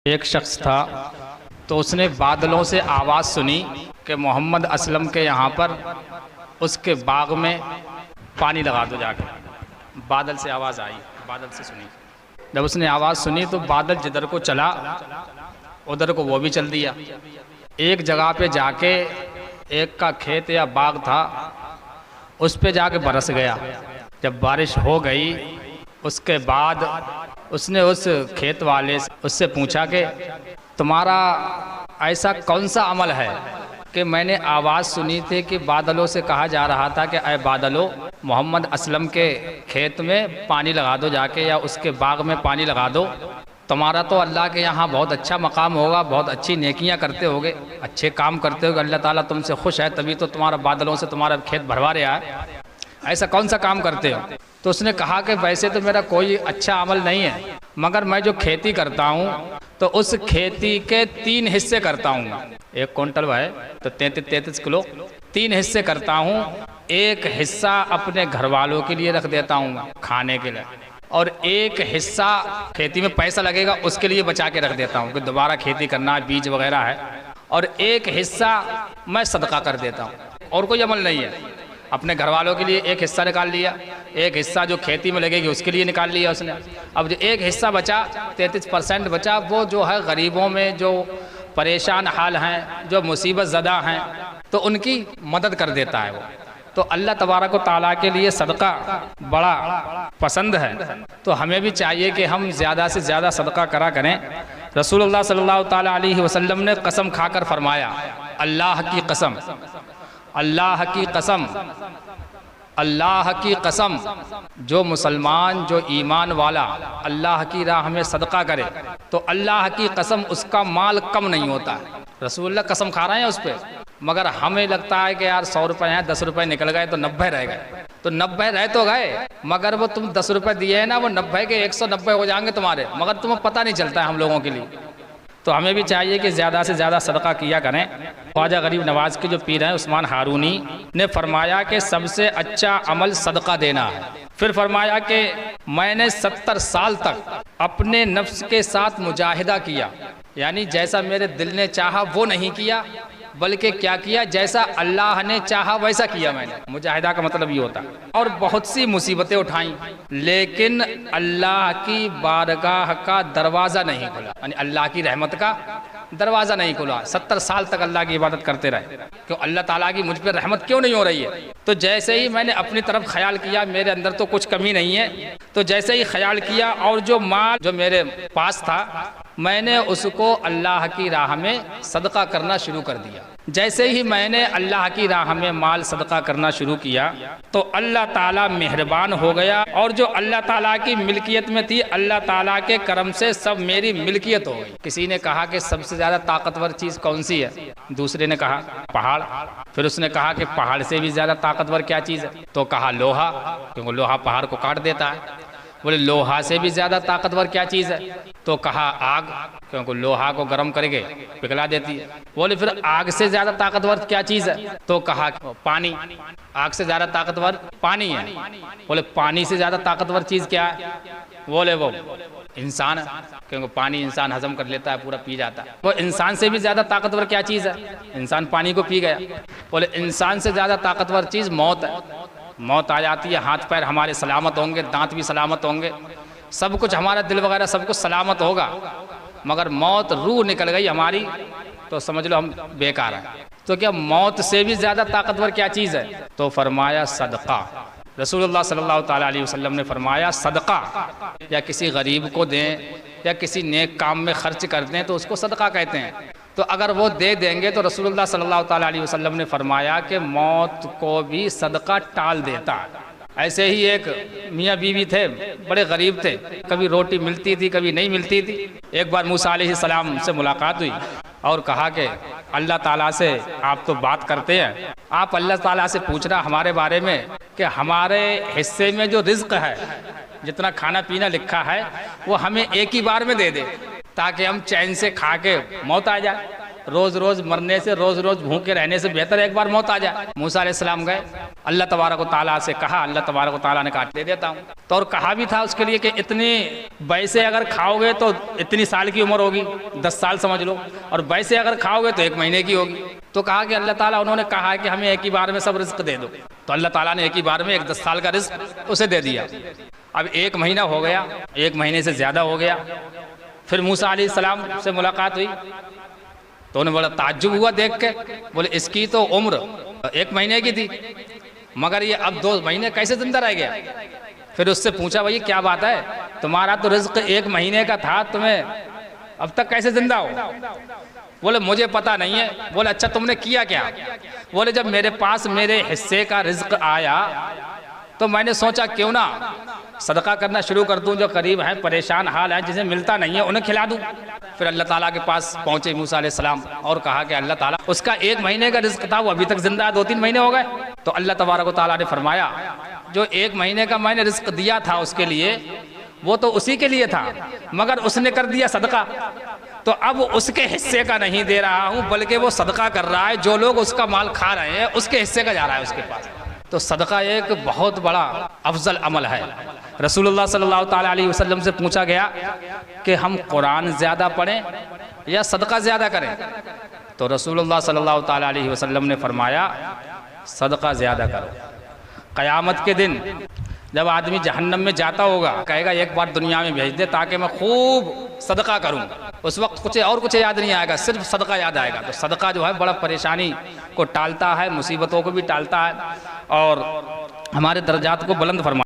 एक शख्स था तो उसने बादलों से आवाज़ सुनी कि मोहम्मद असलम के यहाँ पर उसके बाग में पानी लगा दो जाकर। बादल से आवाज़ आई, बादल से सुनी। जब उसने आवाज़ सुनी तो बादल जिधर को चला उधर को वो भी चल दिया। एक जगह पे जाके एक का खेत या बाग था, उस पे जाके बरस गया। जब बारिश हो गई उसके बाद उसने उस खेत वाले से उससे पूछा कि तुम्हारा ऐसा कौन सा अमल है कि मैंने आवाज़ सुनी थी कि बादलों से कहा जा रहा था कि अय बादलों, मोहम्मद असलम के खेत में पानी लगा दो जाके, या उसके बाग में पानी लगा दो। तुम्हारा तो अल्लाह के यहाँ बहुत अच्छा मकाम होगा, बहुत अच्छी नेकियां करते होगे, अच्छे काम करते होगे, अल्लाह ताला तुमसे खुश है, तभी तो तुम्हारा बादलों से तुम्हारा खेत भरवा रहा है। ऐसा कौन सा काम करते हो? तो उसने कहा कि वैसे तो मेरा कोई अच्छा अमल नहीं है, मगर मैं जो खेती करता हूँ तो उस खेती के 3 हिस्से करता हूँ। 1 क्विंटल है तो 33 किलो, 3 हिस्से करता हूँ। एक हिस्सा अपने घर वालों के लिए रख देता हूँ खाने के लिए, और एक हिस्सा खेती में पैसा लगेगा उसके लिए बचा के रख देता हूँ कि दोबारा खेती करना, बीज वगैरह है, और एक हिस्सा मैं सदका कर देता हूँ। और कोई अमल नहीं है। अपने घर वालों के लिए एक हिस्सा निकाल लिया, एक हिस्सा जो खेती में लगेगी उसके लिए निकाल लिया उसने। अब जो एक हिस्सा बचा, 33% बचा, वो जो है गरीबों में जो परेशान हाल हैं, जो मुसीबत ज़दा हैं, तो उनकी मदद कर देता है वो। तो अल्लाह तबारक व तआला के लिए सदका बड़ा पसंद है, तो हमें भी चाहिए कि हम ज़्यादा से ज़्यादा सदका करा करें। रसूलुल्लाह सल्लल्लाहु ताला अलैहि वसल्लम ने कसम खाकर फरमाया, अल्लाह की कसम, अल्लाह की कसम, अल्लाह की कसम, जो मुसलमान, जो ईमान वाला अल्लाह की राह में सदका करे तो अल्लाह की कसम उसका माल कम नहीं होता। रसूलुल्लाह कसम खा रहे हैं उस पर, मगर हमें लगता है कि यार 100 रुपये हैं, 10 रुपये निकल गए तो 90 रह गए। तो 90 रह तो गए, मगर वो तुम 10 रुपये दिए हैं ना, वो 90 के 190 हो जाएंगे तुम्हारे, मगर तुम्हें पता नहीं चलता है हम लोगों के लिए। तो हमें भी चाहिए कि ज़्यादा से ज़्यादा सदका किया करें। ख्वाजा गरीब नवाज़ के जो पीर हैं उस्मान हारूनी ने फरमाया कि सबसे अच्छा अमल सदका देना है। फिर फरमाया कि मैंने 70 साल तक अपने नफ्स के साथ मुजाहिदा किया, यानी जैसा मेरे दिल ने चाहा वो नहीं किया, बल्कि क्या किया, जैसा अल्लाह ने चाहा वैसा किया मैंने। मुजाहिदा का मतलब ये होता है। और बहुत सी मुसीबतें उठाई, लेकिन अल्लाह की बारगाह का दरवाज़ा नहीं खुला, यानी अल्लाह की रहमत का दरवाज़ा नहीं खुला। 70 साल तक अल्लाह की इबादत करते रहे, क्यों? अल्लाह ताला की मुझ पर रहमत क्यों नहीं हो रही है? तो जैसे ही मैंने अपनी तरफ ख्याल किया, मेरे अंदर तो कुछ कमी नहीं है, तो जैसे ही ख्याल किया और जो माल जो मेरे पास था मैंने उसको अल्लाह की राह में सदका करना शुरू कर दिया। जैसे ही मैंने अल्लाह की राह में माल सदका करना शुरू किया तो अल्लाह ताला मेहरबान हो गया, और जो अल्लाह ताला की मिल्कियत में थी, अल्लाह ताला के करम से सब मेरी मिल्कियत हो गई। किसी ने कहा कि सबसे ज़्यादा ताकतवर चीज़ कौन सी है? दूसरे ने कहा पहाड़। फिर उसने कहा कि पहाड़ से भी ज़्यादा ताकतवर क्या चीज़ है? तो कहा लोहा, क्योंकि लोहा पहाड़ को काट देता है। बोले लोहा से भी ज़्यादा ताकतवर क्या चीज़ है? तो कहा आग, क्योंकि लोहा को गर्म करके पिघला देती है। बोले फिर आग से ज़्यादा ताकतवर क्या चीज़ है? तो कहा पानी, आग से ज़्यादा ताकतवर पानी है। बोले पानी से ज़्यादा ताकतवर चीज़ क्या है? बोले वो इंसान है, क्योंकि पानी इंसान हजम कर लेता है, पूरा पी जाता है। वो इंसान से भी ज़्यादा ताकतवर क्या चीज़ है? इंसान पानी को पी गया। बोले इंसान से ज़्यादा ताकतवर चीज़ मौत है। मौत आ जाती है, हाथ पैर हमारे सलामत होंगे, दांत भी सलामत होंगे, सब कुछ हमारा दिल वगैरह सब कुछ सलामत होगा, मगर मौत रूह निकल गई हमारी तो समझ लो हम बेकार हैं। तो क्या मौत से भी ज़्यादा ताकतवर क्या चीज़ है? तो फरमाया सदका। रसूलुल्लाह सल्लल्लाहु ताला अलैहि वसल्लम ने फरमाया सदका, या किसी गरीब को दें या किसी नेक काम में खर्च कर दें तो उसको सदका कहते हैं। तो अगर वो दे देंगे तो रसूलुल्लाह सल्लल्लाहु ताला अलैहि वसल्लम ने फरमाया कि मौत को भी सदका टाल देता है। ऐसे ही एक मियाँ बीवी थे, बड़े गरीब थे, कभी रोटी मिलती थी कभी नहीं मिलती थी। एक बार मूसा अलैहिस्सलाम से मुलाकात हुई और कहा कि अल्लाह ताला से आप तो बात करते हैं, आप अल्लाह ताला से पूछना हमारे बारे में कि हमारे हिस्से में जो रिज्क है, जितना खाना पीना लिखा है, वो हमें एक ही बार में दे दे, ताकि हम चैन से खा के मौत आ जाए। रोज़ रोज़ मरने से, रोज़ रोज़ भूखे रहने से बेहतर एक बार मौत आ जाए। मूसा अलैहिस्सलाम गए, अल्लाह तबारक व तआला से कहा, अल्लाह तबारक व तआला ने कहा दे देता हूँ। तो और कहा भी था उसके लिए कि इतनी वैसे अगर खाओगे तो इतनी साल की उम्र होगी, 10 साल समझ लो, और वैसे अगर खाओगे तो 1 महीने की होगी। तो कहा कि अल्लाह ताला, उन्होंने कहा है कि हमें एक ही बार में सब रिज्क दे दो। तो अल्लाह ताला ने एक ही बार में एक 10 साल का रिज्क उसे दे दिया। अब 1 महीना हो गया, 1 महीने से ज़्यादा हो गया। फिर मूसा अलैहिस्सलाम से मुलाकात हुई तो उन्हें बड़ा ताज्जुब हुआ देख के, बोले इसकी तो उम्र 1 महीने की थी, मगर ये अब 2 महीने कैसे जिंदा रह गया। फिर उससे पूछा, भाई क्या बात है, तुम्हारा तो रिज्क 1 महीने का था, तुम्हें अब तक कैसे जिंदा हो। बोले मुझे पता नहीं है। बोले अच्छा तुमने किया क्या। बोले जब मेरे पास मेरे हिस्से का रिज्क आया तो मैंने सोचा क्यों ना सदका करना शुरू कर दूं, जो करीब हैं, परेशान हाल हैं, जिन्हें मिलता नहीं है उन्हें खिला दूं। फिर अल्लाह ताला के पास पहुंचे मूसा अलैहिस्सलाम और कहा कि अल्लाह ताला, उसका 1 महीने का रिज्क था, वो अभी तक जिंदा है, 2-3 महीने हो गए। तो अल्लाह तबारक व तआला ने फरमाया, जो 1 महीने का मैंने रिज्क दिया था उसके लिए, वो तो उसी के लिए था, मगर उसने कर दिया सदका, तो अब उसके हिस्से का नहीं दे रहा हूँ, बल्कि वो सदका कर रहा है, जो लोग उसका माल खा रहे हैं उसके हिस्से का जा रहा है उसके पास। तो सदका एक बहुत बड़ा अफजल अमल है। रसूलुल्लाह सल्लल्लाहु ताला अलैहि वसल्लम से पूछा गया कि हम कुरान ज़्यादा पढ़ें या सदका ज़्यादा करें। तो रसूलुल्लाह सल्लल्लाहु ताला अलैहि वसल्लम ने फरमाया, सदका ज़्यादा करो। क़यामत के दिन जब आदमी जहन्नम में जाता होगा, कहेगा एक बार दुनिया में भेज दे ताकि मैं खूब सदका करूं। उस वक्त कुछ याद नहीं आएगा, सिर्फ सदका याद आएगा। तो सदका जो है बड़ा परेशानी को टालता है, मुसीबतों को भी टालता है और हमारे दर्जात को बुलंद फरमा